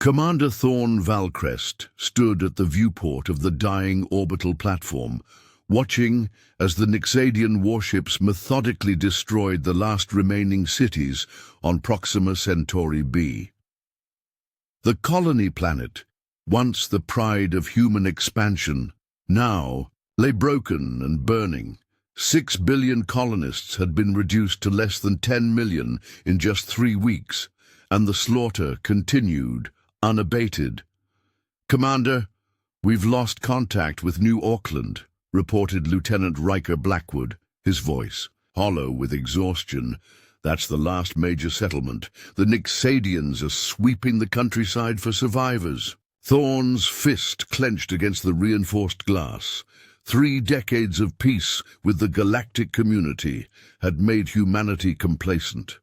Commander Thorne Valcrest stood at the viewport of the dying orbital platform, watching as the Nixadian warships methodically destroyed the last remaining cities on Proxima Centauri b. The colony planet, once the pride of human expansion, now lay broken and burning. 6 billion colonists had been reduced to less than 10 million in just 3 weeks, and the slaughter continued, unabated. "Commander, we've lost contact with New Auckland," reported Lieutenant Riker Blackwood, his voice hollow with exhaustion. "That's the last major settlement. The Nixadians are sweeping the countryside for survivors." Thorne's fist clenched against the reinforced glass. 3 decades of peace with the galactic community had made humanity complacent.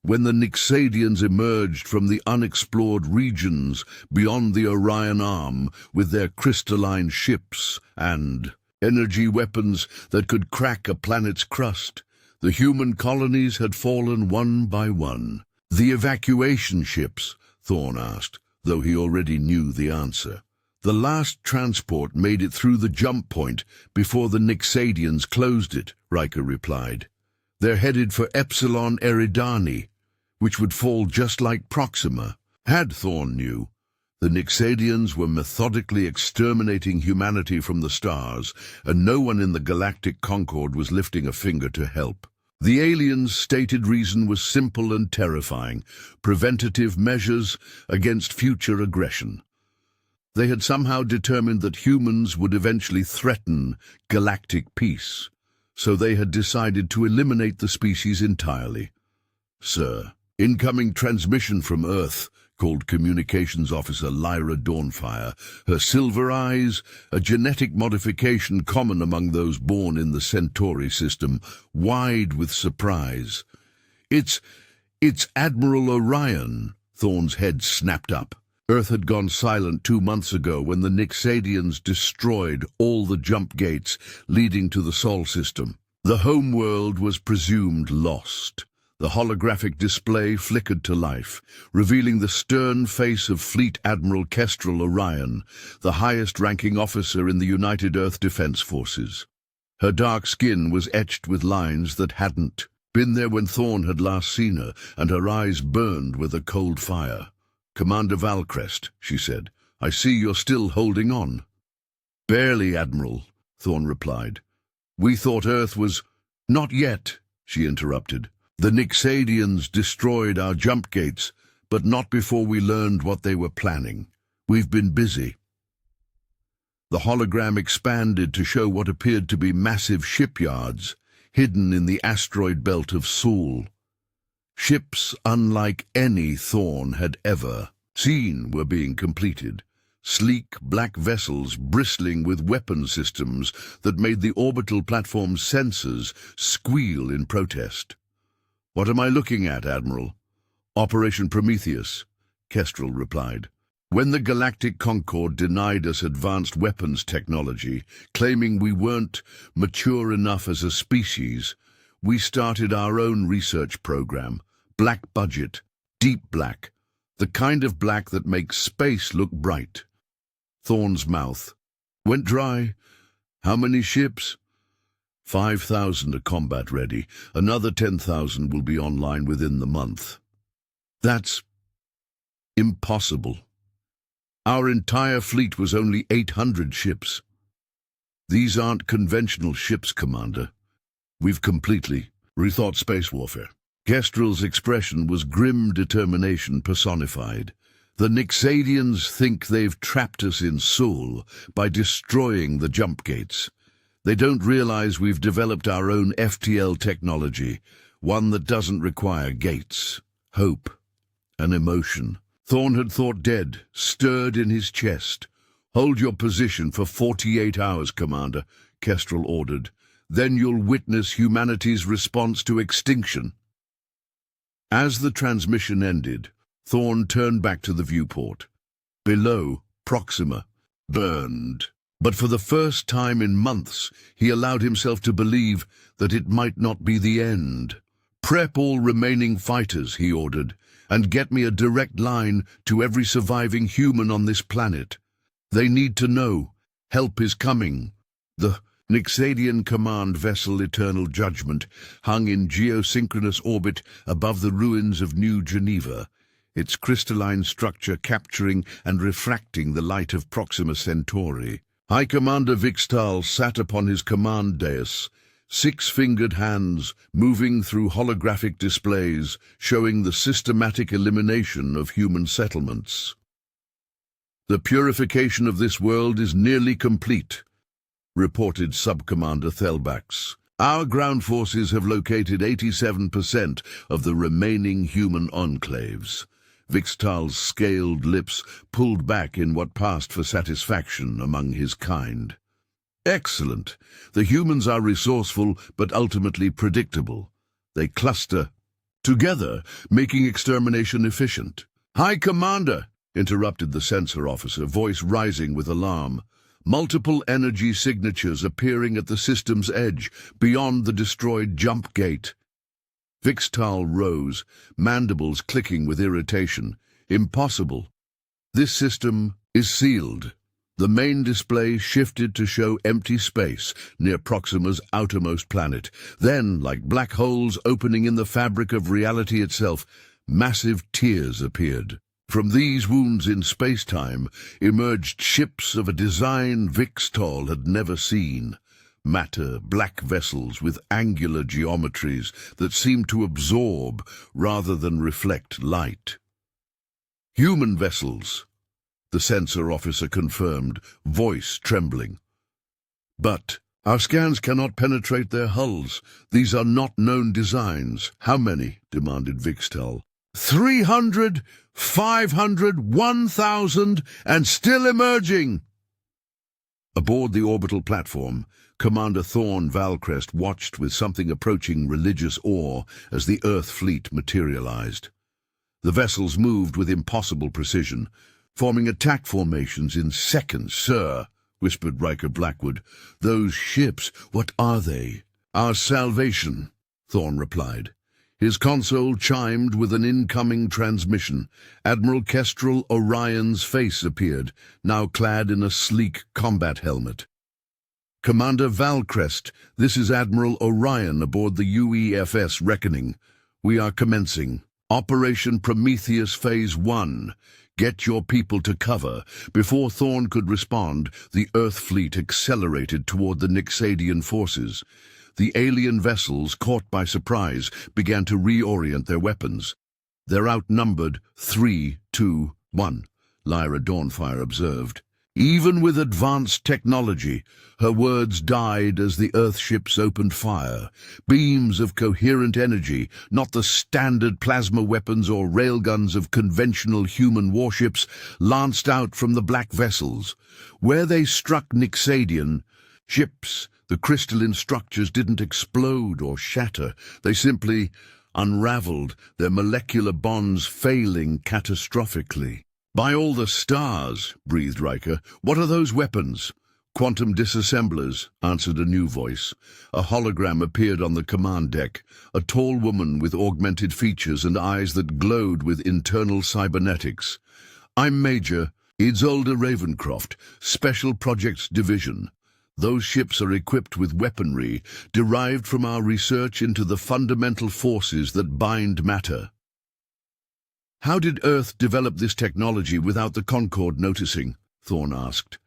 When the Nixadians emerged from the unexplored regions beyond the Orion Arm with their crystalline ships and energy weapons that could crack a planet's crust, the human colonies had fallen one by one. "The evacuation ships?" Thorne asked, though he already knew the answer. "The last transport made it through the jump point before the Nixadians closed it," Riker replied. "They're headed for Epsilon Eridani, which would fall just like Proxima." Thorne knew. The Nixadians were methodically exterminating humanity from the stars, and no one in the galactic Concord was lifting a finger to help. The aliens' stated reason was simple and terrifying: preventative measures against future aggression. They had somehow determined that humans would eventually threaten galactic peace, so they had decided to eliminate the species entirely. "Sir, incoming transmission from Earth," called Communications Officer Lyra Dawnfire, her silver eyes, a genetic modification common among those born in the Centauri system, wide with surprise. It's Admiral Orion." Thorne's head snapped up. Earth had gone silent 2 months ago when the Nixadians destroyed all the jump gates leading to the Sol system. The home world was presumed lost. The holographic display flickered to life, revealing the stern face of Fleet Admiral Kestrel Orion, the highest-ranking officer in the United Earth Defense Forces. Her dark skin was etched with lines that hadn't been there when Thorne had last seen her, and her eyes burned with a cold fire. "Commander Valcrest," she said, "I see you're still holding on." "Barely, Admiral," Thorne replied. "We thought Earth was—" "Not yet," she interrupted. "The Nixadians destroyed our jump gates, but not before we learned what they were planning. We've been busy." The hologram expanded to show what appeared to be massive shipyards hidden in the asteroid belt of Sol. Ships unlike any Thorne had ever seen were being completed. Sleek black vessels bristling with weapon systems that made the orbital platform's sensors squeal in protest. "What am I looking at, Admiral?" "Operation Prometheus," Kestrel replied. "When the Galactic Concord denied us advanced weapons technology, claiming we weren't mature enough as a species, we started our own research program. Black budget, deep black, the kind of black that makes space look bright." Thorne's mouth went dry. "How many ships?" 5,000 are combat ready. Another 10,000 will be online within the month." "That's impossible. Our entire fleet was only 800 ships." "These aren't conventional ships, Commander. We've completely rethought space warfare." Kestrel's expression was grim determination personified. "The Nixadians think they've trapped us in Sol by destroying the jump gates. They don't realize we've developed our own FTL technology, one that doesn't require gates. Hope, an emotion." Thorne had thought dead, stirred in his chest. "Hold your position for 48 hours, Commander," Kestrel ordered. "Then you'll witness humanity's response to extinction." As the transmission ended, Thorne turned back to the viewport. Below, Proxima burned. But for the first time in months, he allowed himself to believe that it might not be the end. "Prep all remaining fighters," he ordered, and get me a direct line to every surviving human on this planet. They need to know. Help is coming. The Nixadian command vessel Eternal Judgment hung in geosynchronous orbit above the ruins of New Geneva, its crystalline structure capturing and refracting the light of Proxima Centauri. High Commander Vixtal sat upon his command dais, six-fingered hands moving through holographic displays showing the systematic elimination of human settlements. The purification of this world is nearly complete, reported Sub-Commander Thelbax. Our ground forces have located 87% of the remaining human enclaves. Vixtal's scaled lips pulled back in what passed for satisfaction among his kind. Excellent. The humans are resourceful but ultimately predictable. They cluster together, making extermination efficient. High Commander, interrupted the sensor officer, voice rising with alarm. Multiple energy signatures appearing at the system's edge, beyond the destroyed jump gate. Vixtal rose, mandibles clicking with irritation. Impossible. This system is sealed. The main display shifted to show empty space near Proxima's outermost planet. Then, like black holes opening in the fabric of reality itself, massive tears appeared. From these wounds in space-time emerged ships of a design Vixtal had never seen. Matter, black vessels with angular geometries that seemed to absorb rather than reflect light. Human vessels, the sensor officer confirmed, voice trembling. But our scans cannot penetrate their hulls. These are not known designs. How many? Demanded Vixtal. 300, 500, 1,000, and still emerging. Aboard the orbital platform, Commander Thorn Valcrest watched with something approaching religious awe as the Earth fleet materialized. The vessels moved with impossible precision, forming attack formations in seconds. Sir, whispered Riker Blackwood, those ships, what are they? Our salvation, Thorn replied. His console chimed with an incoming transmission. Admiral Kestrel Orion's face appeared, now clad in a sleek combat helmet. Commander Valcrest, this is Admiral Orion aboard the UEFS Reckoning. We are commencing. Operation Prometheus Phase 1. Get your people to cover. Before Thorn could respond, the Earth fleet accelerated toward the Nixadian forces. The alien vessels, caught by surprise, began to reorient their weapons. They're outnumbered 3-2-1, Lyra Dawnfire observed. Even with advanced technology, her words died as the Earthships opened fire. Beams of coherent energy, not the standard plasma weapons or railguns of conventional human warships, lanced out from the black vessels. Where they struck Nixadian ships, the crystalline structures didn't explode or shatter. They simply unraveled, their molecular bonds failing catastrophically. By all the stars, breathed Riker, what are those weapons? Quantum disassemblers, answered a new voice. A hologram appeared on the command deck, a tall woman with augmented features and eyes that glowed with internal cybernetics. I'm Major Isolde Ravencroft, Special Projects Division. Those ships are equipped with weaponry derived from our research into the fundamental forces that bind matter. How did Earth develop this technology without the Concorde noticing? Thorn asked.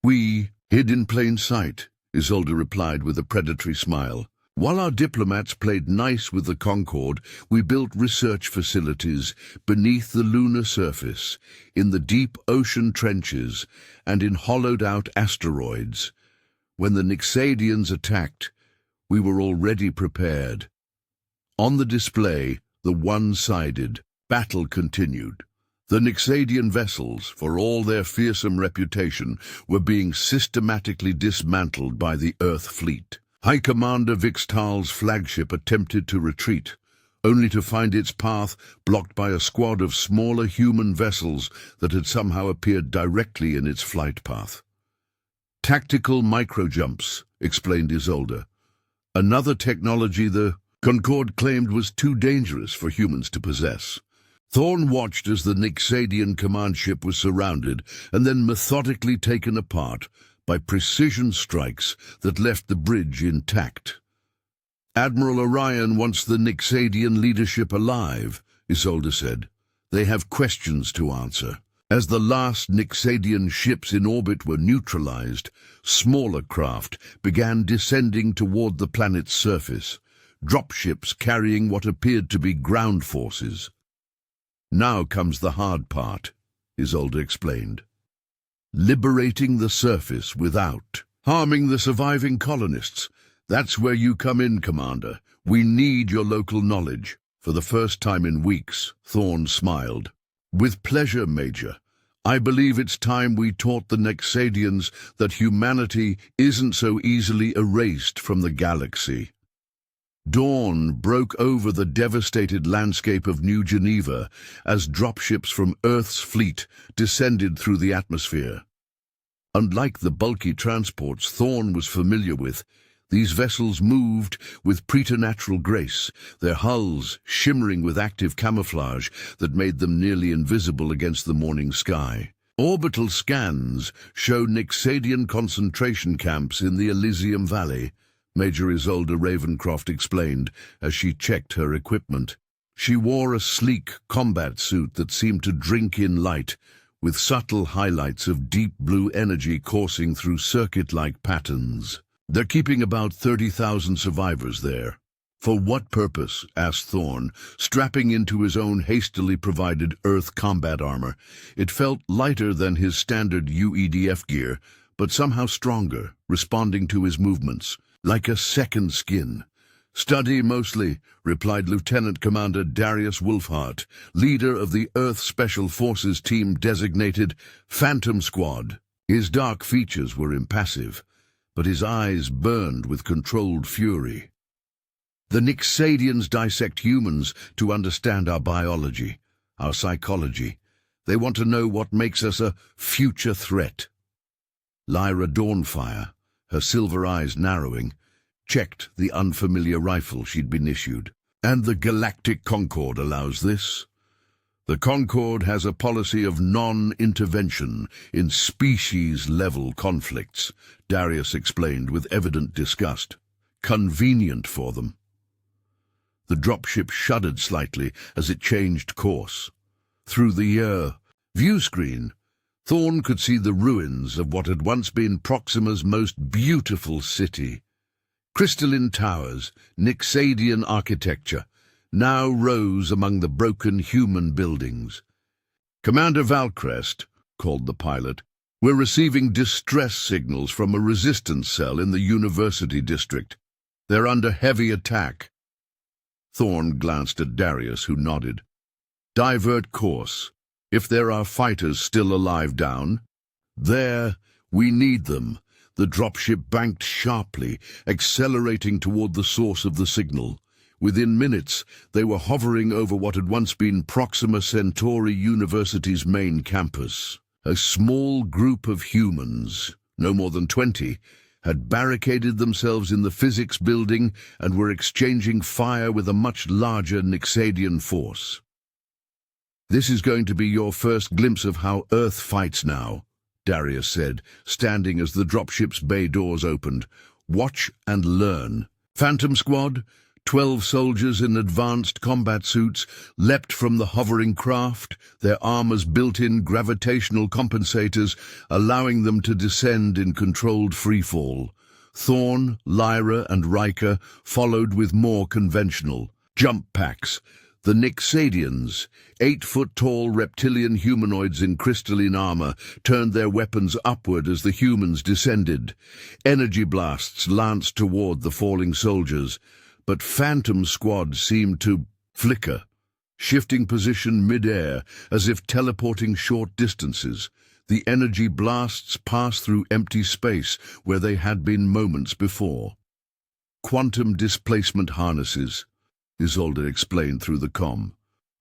We hid in plain sight, Isolde replied with a predatory smile. While our diplomats played nice with the Concorde, we built research facilities beneath the lunar surface, in the deep ocean trenches, and in hollowed-out asteroids. When the Nixadians attacked, we were already prepared. On the display, the one-sided battle continued. The Nixadian vessels, for all their fearsome reputation, were being systematically dismantled by the Earth fleet. High Commander Vixtal's flagship attempted to retreat, only to find its path blocked by a squad of smaller human vessels that had somehow appeared directly in its flight path. Tactical microjumps, explained Isolde. Another technology the Concorde claimed was too dangerous for humans to possess. Thorne watched as the Nixadian command ship was surrounded and then methodically taken apart by precision strikes that left the bridge intact. "Admiral Orion wants the Nixadian leadership alive," Isolde said. "They have questions to answer." As the last Nixadian ships in orbit were neutralized, smaller craft began descending toward the planet's surface, dropships carrying what appeared to be ground forces. "Now comes the hard part," Isolde explained. "Liberating the surface without harming the surviving colonists. That's where you come in, Commander. We need your local knowledge." For the first time in weeks, Thorne smiled. "With pleasure, Major. I believe it's time we taught the Nixadians that humanity isn't so easily erased from the galaxy." Dawn broke over the devastated landscape of New Geneva as dropships from Earth's fleet descended through the atmosphere. Unlike the bulky transports Thorne was familiar with, these vessels moved with preternatural grace, their hulls shimmering with active camouflage that made them nearly invisible against the morning sky. Orbital scans showed Nixadian concentration camps in the Elysium Valley, Major Isolde Ravencroft explained as she checked her equipment. She wore a sleek combat suit that seemed to drink in light, with subtle highlights of deep blue energy coursing through circuit-like patterns. "They're keeping about 30,000 survivors there." "For what purpose?" asked Thorne, strapping into his own hastily provided Earth combat armor. It felt lighter than his standard UEDF gear, but somehow stronger, responding to his movements, like a second skin. "Study mostly," replied Lieutenant Commander Darius Wolfhart, leader of the Earth Special Forces team designated Phantom Squad. His dark features were impassive, but his eyes burned with controlled fury. "The Nixadians dissect humans to understand our biology, our psychology. They want to know what makes us a future threat." Lyra Dawnfire, her silver eyes narrowing, checked the unfamiliar rifle she'd been issued. "And the Galactic Concord allows this? The Concord has a policy of non-intervention in species-level conflicts," Darius explained with evident disgust. "Convenient for them." The dropship shuddered slightly as it changed course. Through the view screen, Thorne could see the ruins of what had once been Proxima's most beautiful city. Crystalline towers, Nixadian architecture, now rose among the broken human buildings. "Commander Valcrest," called the pilot, "we're receiving distress signals from a resistance cell in the University District. They're under heavy attack." Thorne glanced at Darius, who nodded. "Divert course. If there are fighters still alive down." "There, we need them." The dropship banked sharply, accelerating toward the source of the signal. Within minutes, they were hovering over what had once been Proxima Centauri University's main campus. A small group of humans, no more than 20, had barricaded themselves in the physics building and were exchanging fire with a much larger Nixadian force. "This is going to be your first glimpse of how Earth fights now," Darius said, standing as the dropship's bay doors opened. "Watch and learn." Phantom Squad, 12 soldiers in advanced combat suits, leapt from the hovering craft, their armors built-in gravitational compensators, allowing them to descend in controlled freefall. Thorne, Lyra, and Riker followed with more conventional jump packs. The Nixadians, 8-foot-tall reptilian humanoids in crystalline armor, turned their weapons upward as the humans descended. Energy blasts lanced toward the falling soldiers, but Phantom Squad seemed to flicker, shifting position mid-air as if teleporting short distances. The energy blasts passed through empty space where they had been moments before. "Quantum displacement harnesses," Isolde explained through the comm.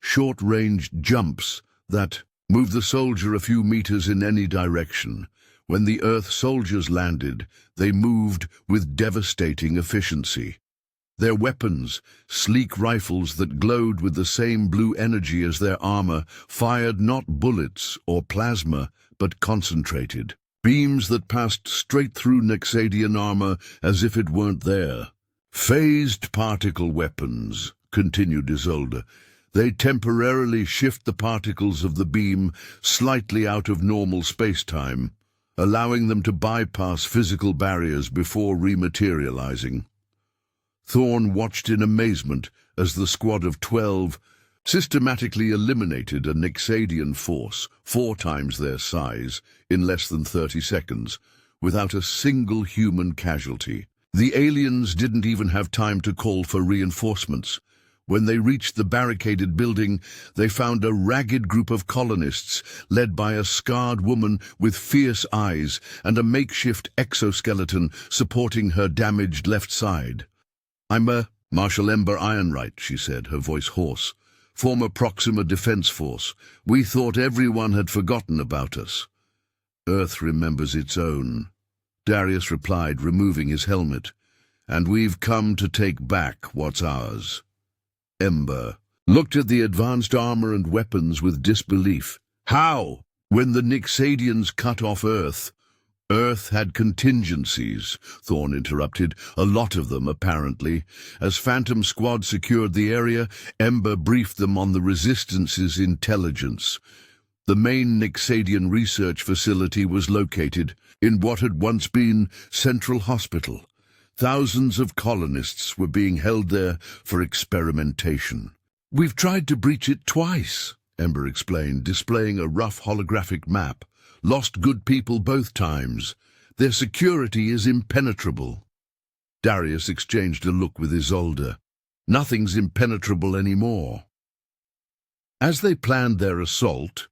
"Short-range jumps that move the soldier a few meters in any direction. When the Earth soldiers landed, they moved with devastating efficiency." Their weapons, sleek rifles that glowed with the same blue energy as their armor, fired not bullets or plasma, but concentrated. Beams that passed straight through Nexadian armor as if it weren't there. Phased particle weapons, continued Isolde. They temporarily shift the particles of the beam slightly out of normal space-time, allowing them to bypass physical barriers before rematerializing. Thorn watched in amazement as the squad of 12 systematically eliminated a Nexadian force 4 times their size in less than 30 seconds, without a single human casualty. The aliens didn't even have time to call for reinforcements. When they reached the barricaded building, they found a ragged group of colonists led by a scarred woman with fierce eyes and a makeshift exoskeleton supporting her damaged left side. "I'm Marshal Ember Ironright," she said, her voice hoarse. "Former Proxima Defense Force. We thought everyone had forgotten about us." "Earth remembers its own," Darius replied, removing his helmet. "And we've come to take back what's ours." Ember looked at the advanced armor and weapons with disbelief. "How? When the Nexadians cut off Earth?" "Earth had contingencies," Thorn interrupted, "a lot of them, apparently. As Phantom Squad secured the area, Ember briefed them on the Resistance's intelligence. The main Nexadian research facility was located in what had once been Central Hospital. Thousands of colonists were being held there for experimentation. "We've tried to breach it twice," Ember explained, displaying a rough holographic map. "Lost good people both times. Their security is impenetrable." Darius exchanged a look with Isolde. "Nothing's impenetrable anymore." As they planned their assault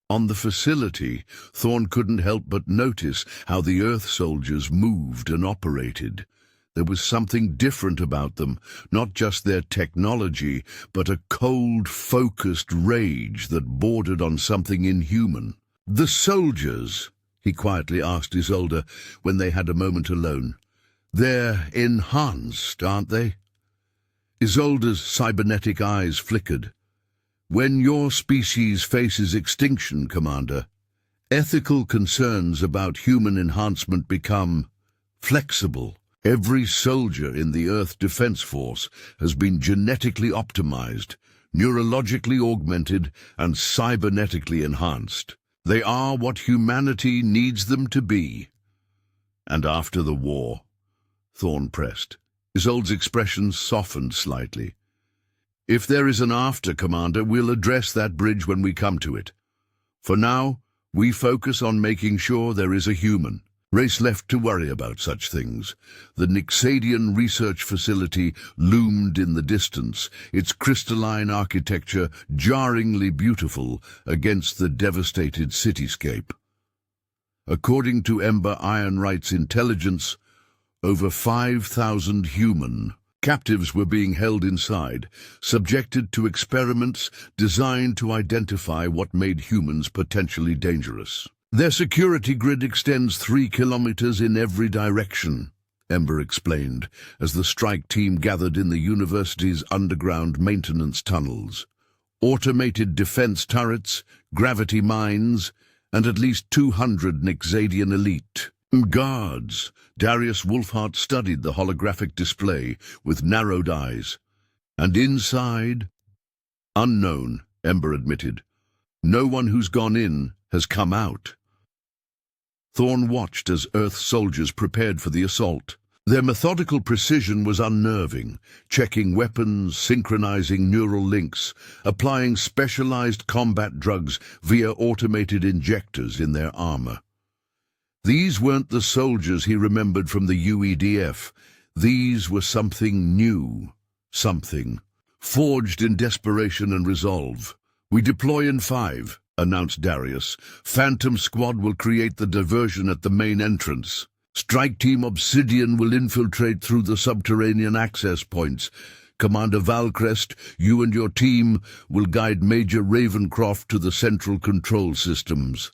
on the facility, Thorn couldn't help but notice how the Earth soldiers moved and operated. There was something different about them, not just their technology, but a cold, focused rage that bordered on something inhuman. "The soldiers," he quietly asked Isolde when they had a moment alone. "They're enhanced, aren't they?" Isolde's cybernetic eyes flickered. "When your species faces extinction, Commander, ethical concerns about human enhancement become flexible. Every soldier in the Earth Defense Force has been genetically optimized, neurologically augmented, and cybernetically enhanced. They are what humanity needs them to be." "And after the war?" Thorn pressed. Isolde's expression softened slightly. "If there is an after, Commander, we'll address that bridge when we come to it. For now, we focus on making sure there is a human race left to worry about such things." The Nexadian research facility loomed in the distance, its crystalline architecture jarringly beautiful against the devastated cityscape. According to Ember Ironright's intelligence, over 5,000 human captives were being held inside, subjected to experiments designed to identify what made humans potentially dangerous. "Their security grid extends 3 kilometers in every direction," Ember explained, as the strike team gathered in the university's underground maintenance tunnels. "Automated defense turrets, gravity mines, and at least 200 Nexadian elite guards." Darius Wolfhart studied the holographic display with narrowed eyes. "And inside?" "Unknown," Ember admitted. "No one who's gone in has come out." Thorn watched as Earth soldiers prepared for the assault. Their methodical precision was unnerving, checking weapons, synchronizing neural links, applying specialized combat drugs via automated injectors in their armor. These weren't the soldiers he remembered from the UEDF. These were something new, something forged in desperation and resolve. "We deploy in 5, announced Darius. "Phantom Squad will create the diversion at the main entrance. Strike Team Obsidian will infiltrate through the subterranean access points. Commander Valcrest, you and your team will guide Major Ravencroft to the central control systems."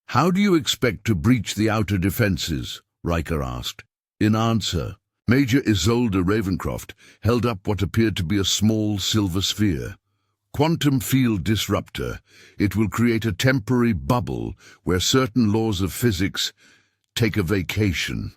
"How do you expect to breach the outer defenses?" Riker asked. In answer, Major Isolde Ravencroft held up what appeared to be a small silver sphere. Quantum field disruptor. It will create a temporary bubble where certain laws of physics take a vacation.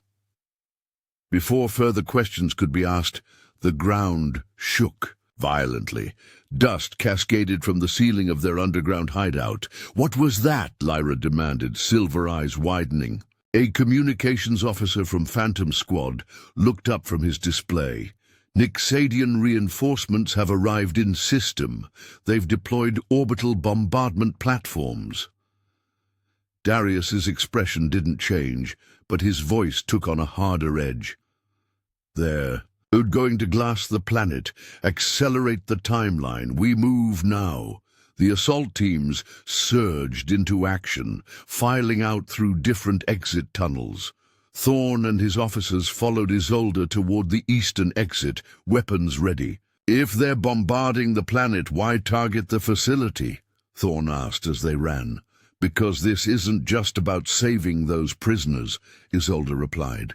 Before further questions could be asked, the ground shook violently. Dust cascaded from the ceiling of their underground hideout. "What was that?" Lyra demanded, silver eyes widening. A communications officer from Phantom Squad looked up from his display. "Nixadian reinforcements have arrived in system. They've deployed orbital bombardment platforms." Darius's expression didn't change, but his voice took on a harder edge. "They're going to glass the planet, accelerate the timeline. We move now." The assault teams surged into action, filing out through different exit tunnels. Thorn and his officers followed Isolde toward the eastern exit, weapons ready. "If they're bombarding the planet, why target the facility?" Thorn asked as they ran. "Because this isn't just about saving those prisoners," Isolde replied.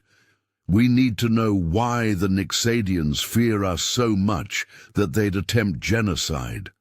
"We need to know why the Nixadians fear us so much that they'd attempt genocide."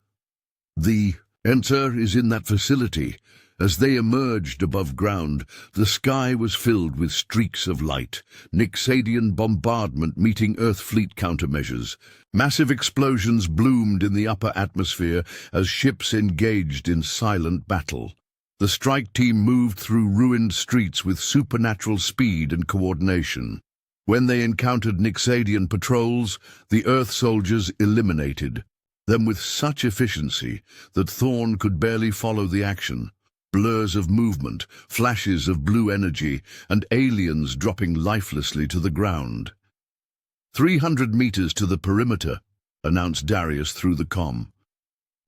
"The answer is in that facility." As they emerged above ground, the sky was filled with streaks of light. Nixadian bombardment meeting Earth fleet countermeasures. Massive explosions bloomed in the upper atmosphere as ships engaged in silent battle. The strike team moved through ruined streets with supernatural speed and coordination. When they encountered Nixadian patrols, the Earth soldiers eliminated them with such efficiency that Thorn could barely follow the action. Blurs of movement, flashes of blue energy, and aliens dropping lifelessly to the ground. 300 meters to the perimeter," announced Darius through the comm.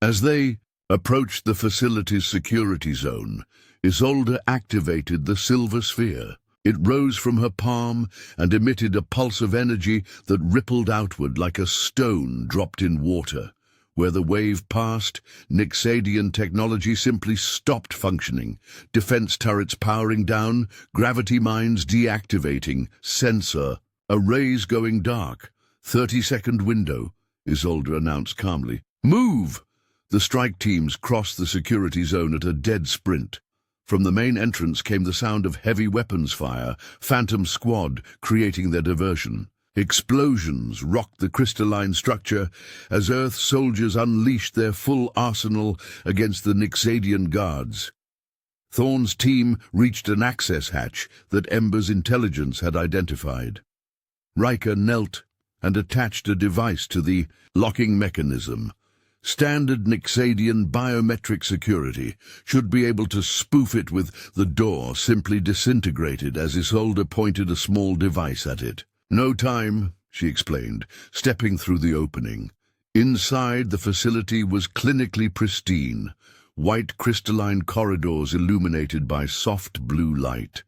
As they approached the facility's security zone, Isolde activated the silver sphere. It rose from her palm and emitted a pulse of energy that rippled outward like a stone dropped in water. Where the wave passed, Nixadian technology simply stopped functioning. Defense turrets powering down, gravity mines deactivating, sensor arrays going dark. 30-second window, Isolde announced calmly. "Move!" The strike teams crossed the security zone at a dead sprint. From the main entrance came the sound of heavy weapons fire, Phantom Squad creating their diversion. Explosions rocked the crystalline structure as Earth soldiers unleashed their full arsenal against the Nixadian guards. Thorn's team reached an access hatch that Ember's intelligence had identified. Riker knelt and attached a device to the locking mechanism. Standard Nixadian biometric security should be able to spoof it with the door simply disintegrated as Isolde pointed a small device at it. "No time," she explained, stepping through the opening. Inside, the facility was clinically pristine, white crystalline corridors illuminated by soft blue light.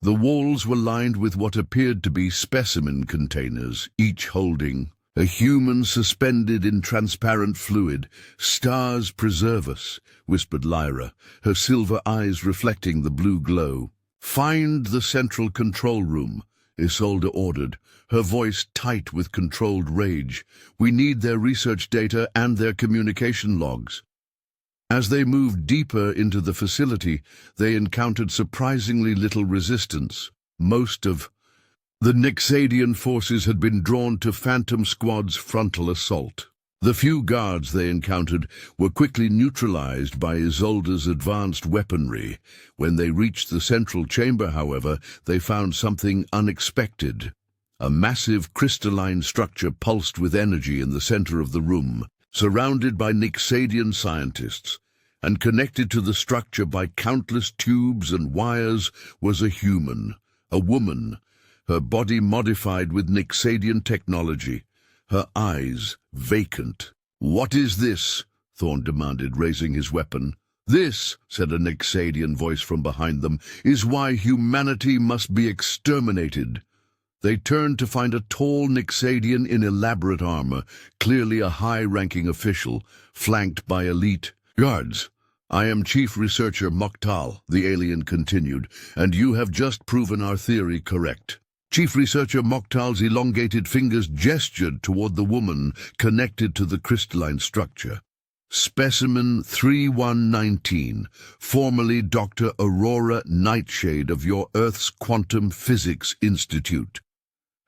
The walls were lined with what appeared to be specimen containers, each holding a human suspended in transparent fluid. "Stars preserve us," whispered Lyra, her silver eyes reflecting the blue glow. "Find the central control room," Isolde ordered, her voice tight with controlled rage. "We need their research data and their communication logs." As they moved deeper into the facility, they encountered surprisingly little resistance. Most of the Nixadian forces had been drawn to Phantom Squad's frontal assault. The few guards they encountered were quickly neutralized by Isolde's advanced weaponry. When they reached the central chamber, however, they found something unexpected. A massive crystalline structure pulsed with energy in the center of the room, surrounded by Nixadian scientists, and connected to the structure by countless tubes and wires was a human, a woman, her body modified with Nixadian technology, her eyes vacant. "What is this?" Thorn demanded, raising his weapon. "This," said a Nixadian voice from behind them, "is why humanity must be exterminated." They turned to find a tall Nixadian in elaborate armor, clearly a high-ranking official, flanked by elite guards. "I am Chief Researcher Mokhtal," the alien continued, "and you have just proven our theory correct. Chief Researcher Mokhtal's elongated fingers gestured toward the woman connected to the crystalline structure. Specimen 3119, formerly Dr. Aurora Nightshade of your Earth's Quantum Physics Institute.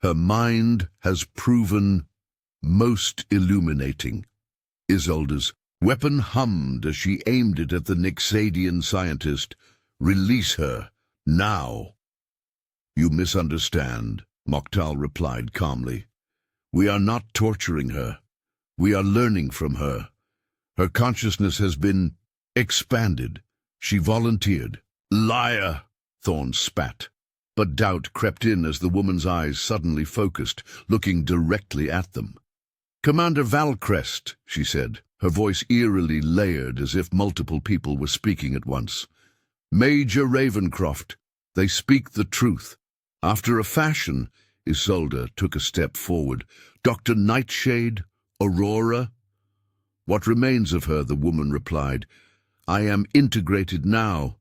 Her mind has proven most illuminating. Isolde's weapon hummed as she aimed it at the Nixadian scientist. Release her, now. You misunderstand, Mokhtal replied calmly. We are not torturing her. We are learning from her. Her consciousness has been expanded. She volunteered. Liar, Thorne spat. But doubt crept in as the woman's eyes suddenly focused, looking directly at them. Commander Valcrest, she said, her voice eerily layered as if multiple people were speaking at once. Major Ravencroft, they speak the truth. After a fashion, Isolde took a step forward. Dr. Nightshade, Aurora? What remains of her, the woman replied. I am integrated now.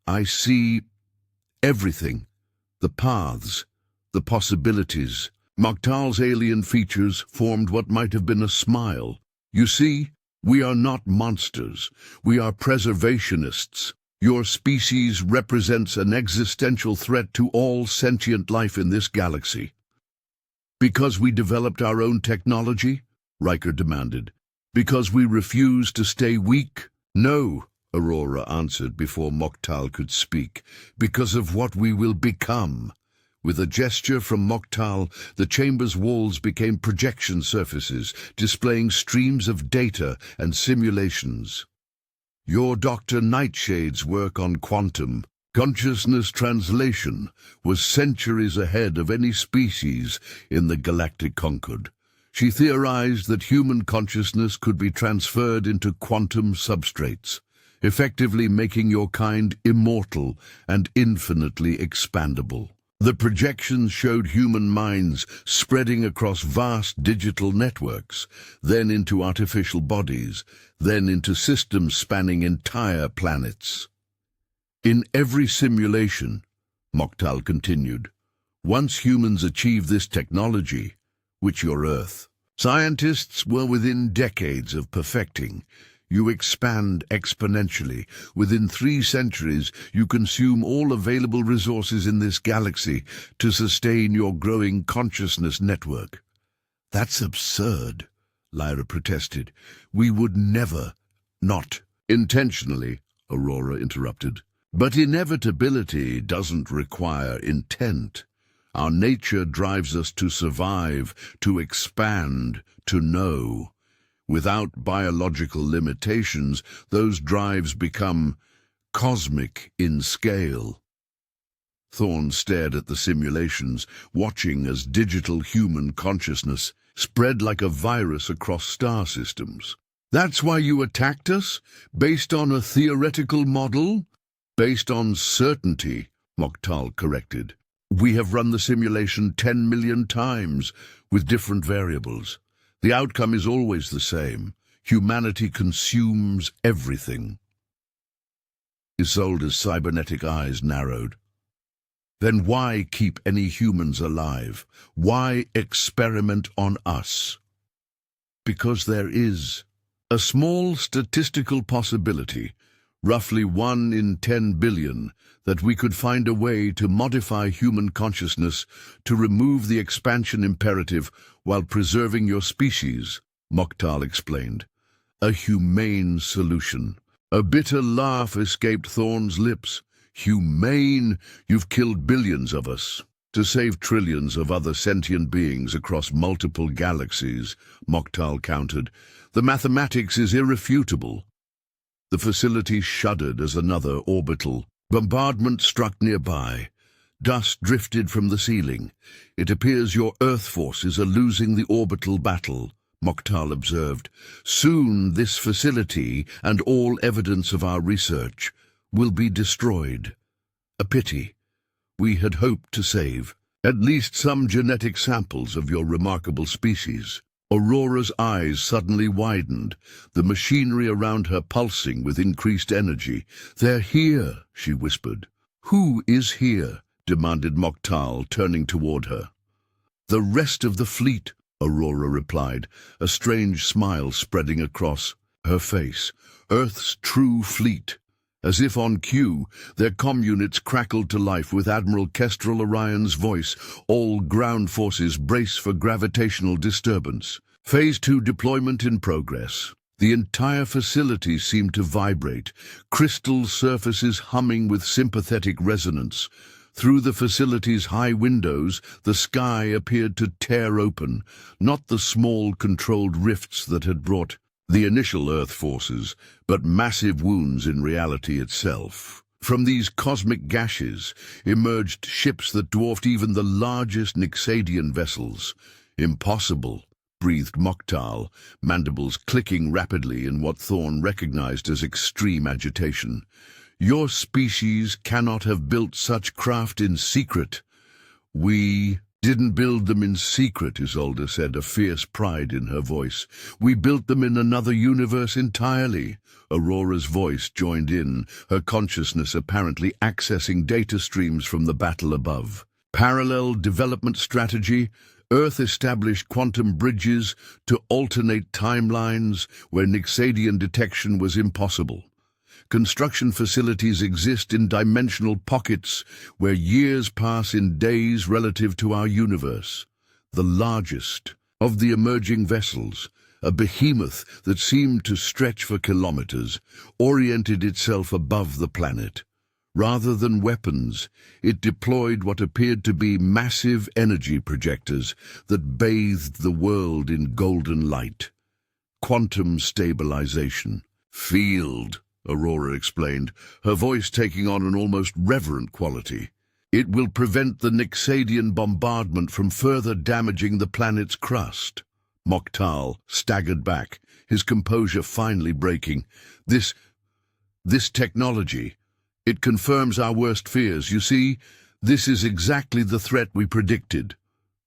I see everything. The paths, the possibilities. Mokhtal's alien features formed what might have been a smile. You see, we are not monsters. We are preservationists. Your species represents an existential threat to all sentient life in this galaxy. Because we developed our own technology? Riker demanded. Because we refuse to stay weak? No, Aurora answered before Mokhtal could speak. Because of what we will become. With a gesture from Mokhtal, the chamber's walls became projection surfaces, displaying streams of data and simulations. Your Dr. Nightshade's work on quantum consciousness translation was centuries ahead of any species in the galactic concord. She theorized that human consciousness could be transferred into quantum substrates, effectively making your kind immortal and infinitely expandable. The projections showed human minds spreading across vast digital networks, then into artificial bodies, then into systems spanning entire planets. In every simulation, Mokhtal continued, once humans achieve this technology, which your Earth, scientists were within decades of perfecting, you expand exponentially. Within 3 centuries, you consume all available resources in this galaxy to sustain your growing consciousness network. That's absurd, Lyra protested. We would never, not intentionally, Aurora interrupted. But inevitability doesn't require intent. Our nature drives us to survive, to expand, to know. Without biological limitations, those drives become cosmic in scale. Thorne stared at the simulations, watching as digital human consciousness spread like a virus across star systems. That's why you attacked us? Based on a theoretical model? Based on certainty, Mokhtal corrected. We have run the simulation 10 million times, with different variables. The outcome is always the same. Humanity consumes everything. Isolde's cybernetic eyes narrowed. Then why keep any humans alive? Why experiment on us? Because there is a small statistical possibility, roughly 1 in 10 billion, that we could find a way to modify human consciousness to remove the expansion imperative while preserving your species, Mokhtal explained. A humane solution. A bitter laugh escaped Thorne's lips. Humane? You've killed billions of us to save trillions of other sentient beings across multiple galaxies, Mokhtal countered. The mathematics is irrefutable. The facility shuddered as another orbital bombardment struck nearby. Dust drifted from the ceiling. It appears your Earth forces are losing the orbital battle, Mokhtal observed. Soon this facility and all evidence of our research will be destroyed. A pity. We had hoped to save at least some genetic samples of your remarkable species. Aurora's eyes suddenly widened, the machinery around her pulsing with increased energy. They're here, she whispered. Who is here? demanded Moktal, turning toward her. "The rest of the fleet," Aurora replied, a strange smile spreading across her face. "Earth's true fleet." As if on cue, their comm units crackled to life with Admiral Kestrel Orion's voice. "All ground forces brace for gravitational disturbance. Phase 2 deployment in progress." The entire facility seemed to vibrate, crystal surfaces humming with sympathetic resonance. Through the facility's high windows, the sky appeared to tear open, not the small controlled rifts that had brought the initial Earth forces, but massive wounds in reality itself. From these cosmic gashes emerged ships that dwarfed even the largest Nixadian vessels. "Impossible," breathed Moktal, mandibles clicking rapidly in what Thorn recognized as extreme agitation. "Your species cannot have built such craft in secret." "We didn't build them in secret," Isolde said, a fierce pride in her voice. "We built them in another universe entirely." Aurora's voice joined in, her consciousness apparently accessing data streams from the battle above. "Parallel development strategy. Earth established quantum bridges to alternate timelines where Nixadian detection was impossible. Construction facilities exist in dimensional pockets where years pass in days relative to our universe. The largest of the emerging vessels, a behemoth that seemed to stretch for kilometers, oriented itself above the planet. Rather than weapons, it deployed what appeared to be massive energy projectors that bathed the world in golden light. Quantum stabilization. "Field," Aurora explained, her voice taking on an almost reverent quality. "It will prevent the Nixadian bombardment from further damaging the planet's crust." Moktal staggered back, his composure finally breaking. This technology, it confirms our worst fears. You see, this is exactly the threat we predicted."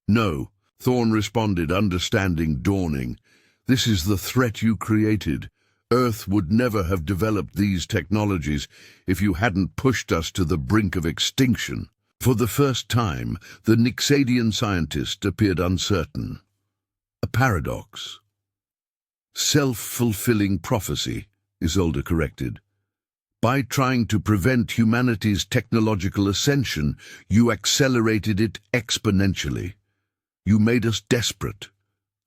"No," Thorn responded, understanding dawning. "This is the threat you created. Earth would never have developed these technologies if you hadn't pushed us to the brink of extinction." For the first time, the Nixadian scientist appeared uncertain. A paradox. "Self-fulfilling prophecy," Isolde corrected. "By trying to prevent humanity's technological ascension, you accelerated it exponentially. You made us desperate.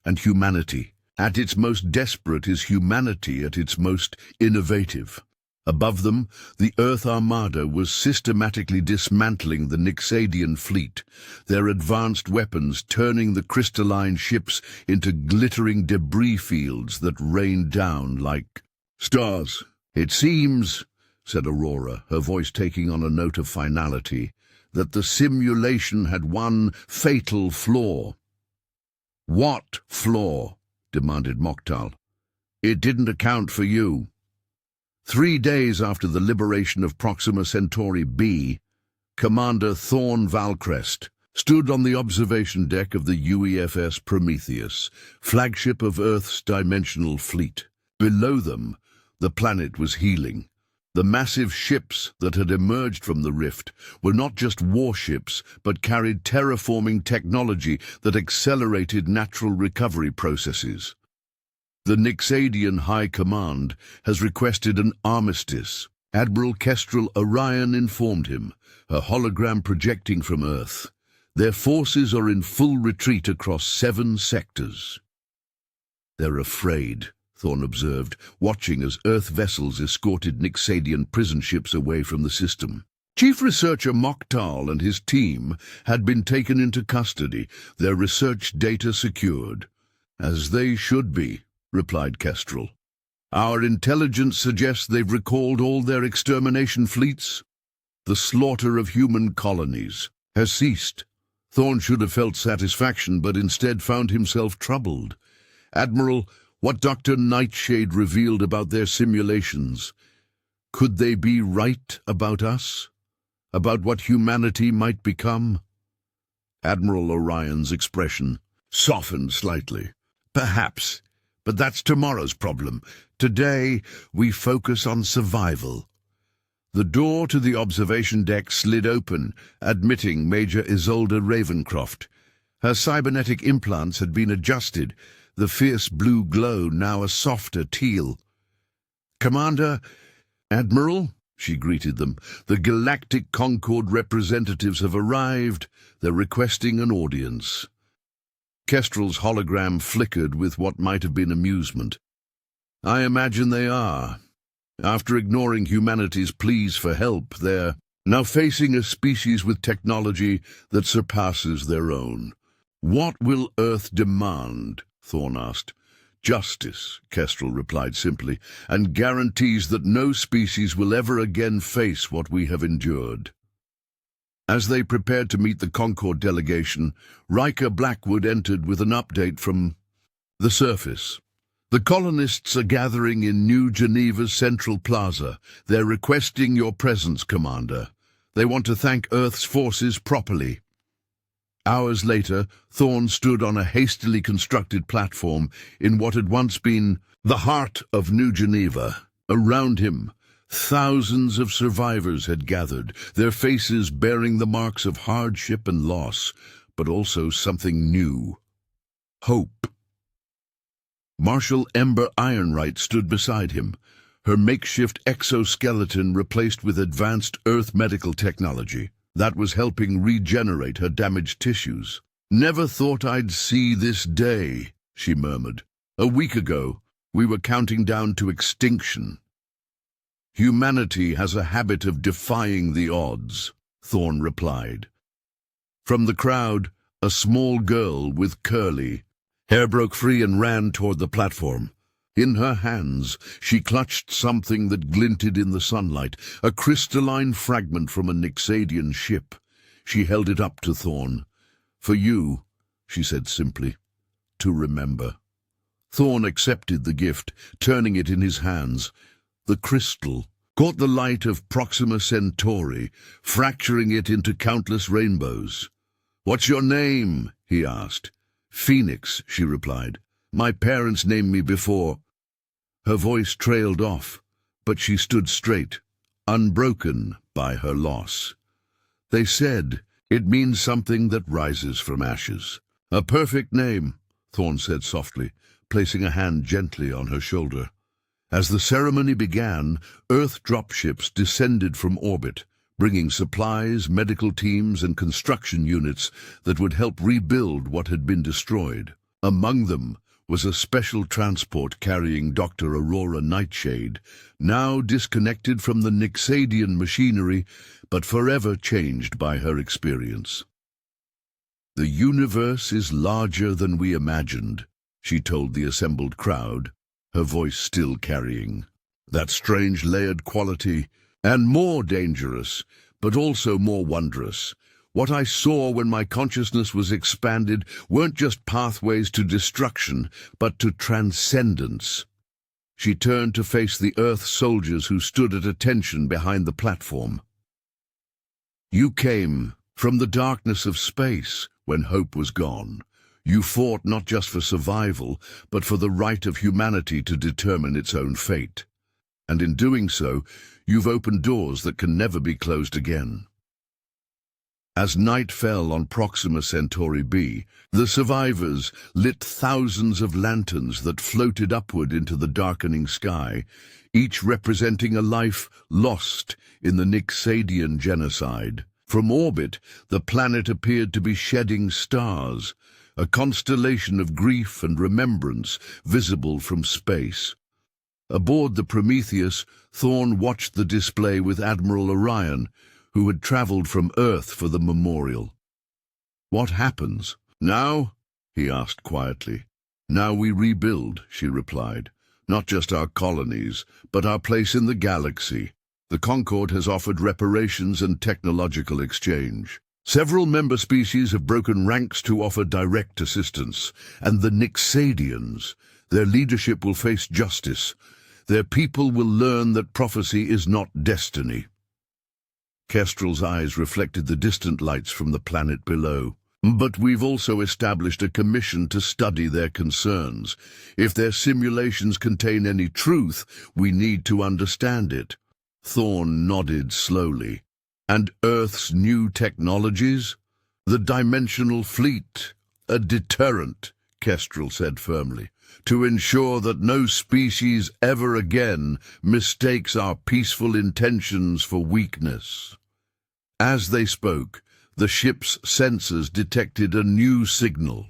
And humanity, at its most desperate, is humanity at its most innovative." Above them, the Earth Armada was systematically dismantling the Nixadian fleet, their advanced weapons turning the crystalline ships into glittering debris fields that rained down like stars. "It seems," said Aurora, her voice taking on a note of finality, "that the simulation had one fatal flaw." "What flaw?" demanded Moktal. "It didn't account for you." 3 days after the liberation of Proxima Centauri B, Commander Thorn Valcrest stood on the observation deck of the UEFS Prometheus, flagship of Earth's dimensional fleet. Below them, the planet was healing. The massive ships that had emerged from the rift were not just warships, but carried terraforming technology that accelerated natural recovery processes. "The Nixadian High Command has requested an armistice," Admiral Kestrel Orion informed him, her hologram projecting from Earth. "Their forces are in full retreat across 7 sectors." "They're afraid," Thorn observed, watching as Earth vessels escorted Nixadian prison ships away from the system. Chief Researcher Moktal and his team had been taken into custody, their research data secured. "As they should be," replied Kestrel. "Our intelligence suggests they've recalled all their extermination fleets. The slaughter of human colonies has ceased." Thorn should have felt satisfaction, but instead found himself troubled. "Admiral, what Dr. Nightshade revealed about their simulations, could they be right about us? About what humanity might become?" Admiral Orion's expression softened slightly. "Perhaps. But that's tomorrow's problem. Today, we focus on survival." The door to the observation deck slid open, admitting Major Isolde Ravencroft. Her cybernetic implants had been adjusted, the fierce blue glow now a softer teal. "Commander, Admiral," she greeted them, "the Galactic Concord representatives have arrived. They're requesting an audience." Kestrel's hologram flickered with what might have been amusement. "I imagine they are. After ignoring humanity's pleas for help, they're now facing a species with technology that surpasses their own." "What will Earth demand?" Thorn asked. "Justice," Kestrel replied simply, "and guarantees that no species will ever again face what we have endured." As they prepared to meet the Concord delegation, Riker Blackwood entered with an update from the surface. "The colonists are gathering in New Geneva's Central Plaza. They're requesting your presence, Commander. They want to thank Earth's forces properly." Hours later, Thorn stood on a hastily constructed platform in what had once been the heart of New Geneva. Around him, thousands of survivors had gathered, their faces bearing the marks of hardship and loss, but also something new: hope. Marshal Ember Ironright stood beside him, her makeshift exoskeleton replaced with advanced Earth medical technology that was helping regenerate her damaged tissues. "Never thought I'd see this day," she murmured. "A week ago, we were counting down to extinction." "Humanity has a habit of defying the odds," Thorn replied. From the crowd, a small girl with curly hair broke free and ran toward the platform. In her hands, she clutched something that glinted in the sunlight, a crystalline fragment from a Nixadian ship. She held it up to Thorn. "For you," she said simply, "to remember." Thorn accepted the gift, turning it in his hands. The crystal caught the light of Proxima Centauri, fracturing it into countless rainbows. "What's your name?" he asked. "Phoenix," she replied. "My parents named me before." Her voice trailed off, but she stood straight, unbroken by her loss. "They said it means something that rises from ashes." "A perfect name," Thorn said softly, placing a hand gently on her shoulder. As the ceremony began, Earth dropships descended from orbit, bringing supplies, medical teams, and construction units that would help rebuild what had been destroyed. Among them was a special transport carrying Dr. Aurora Nightshade, now disconnected from the Nixadian machinery, but forever changed by her experience. "The universe is larger than we imagined," she told the assembled crowd, her voice still carrying that strange layered quality, and more dangerous, but also more wondrous. What I saw when my consciousness was expanded weren't just pathways to destruction, but to transcendence. She turned to face the Earth soldiers who stood at attention behind the platform. "You came from the darkness of space when hope was gone. You fought not just for survival, but for the right of humanity to determine its own fate. And in doing so, you've opened doors that can never be closed again." As night fell on Proxima Centauri B, the survivors lit thousands of lanterns that floated upward into the darkening sky, each representing a life lost in the Nixadian genocide. From orbit, the planet appeared to be shedding stars, a constellation of grief and remembrance visible from space. Aboard the Prometheus, Thorn watched the display with Admiral Orion, who had traveled from Earth for the memorial. "What happens now?" he asked quietly. "Now we rebuild," she replied. "Not just our colonies, but our place in the galaxy. The Concord has offered reparations and technological exchange. Several member species have broken ranks to offer direct assistance, and the Nixadians, their leadership will face justice. Their people will learn that prophecy is not destiny." Kestrel's eyes reflected the distant lights from the planet below. "But we've also established a commission to study their concerns. If their simulations contain any truth, we need to understand it." Thorne nodded slowly. And Earth's new technologies? The dimensional fleet, a deterrent, Kestrel said firmly, to ensure that no species ever again mistakes our peaceful intentions for weakness. As they spoke, the ship's sensors detected a new signal,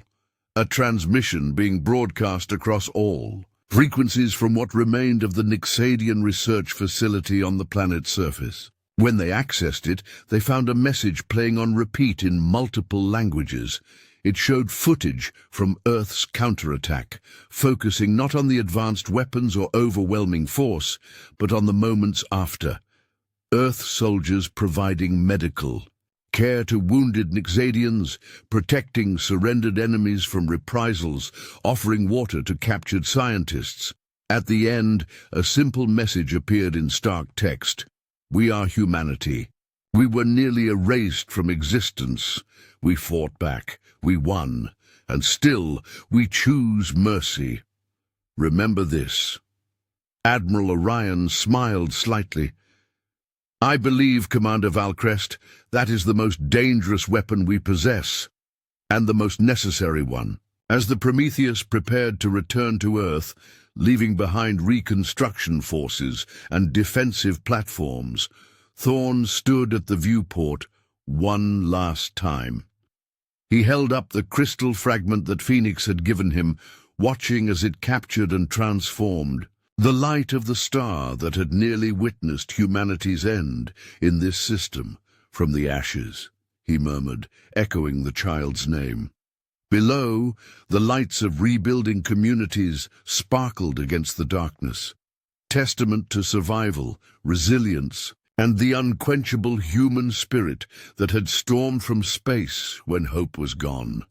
a transmission being broadcast across all frequencies from what remained of the Nixadian research facility on the planet's surface. When they accessed it, they found a message playing on repeat in multiple languages. It showed footage from Earth's counterattack, focusing not on the advanced weapons or overwhelming force, but on the moments after. Earth soldiers providing medical care to wounded Nixadians, protecting surrendered enemies from reprisals, offering water to captured scientists. At the end, a simple message appeared in stark text. We are humanity. We were nearly erased from existence. We fought back. We won. And still, we choose mercy. Remember this. Admiral Orion smiled slightly. I believe, Commander Valcrest, that is the most dangerous weapon we possess, and the most necessary one. As the Prometheus prepared to return to Earth, leaving behind reconstruction forces and defensive platforms, Thorne stood at the viewport one last time. He held up the crystal fragment that Phoenix had given him, watching as it captured and transformed. The light of the star that had nearly witnessed humanity's end in this system from the ashes, he murmured, echoing the child's name. Below, the lights of rebuilding communities sparkled against the darkness, testament to survival, resilience, and the unquenchable human spirit that had stormed from space when hope was gone.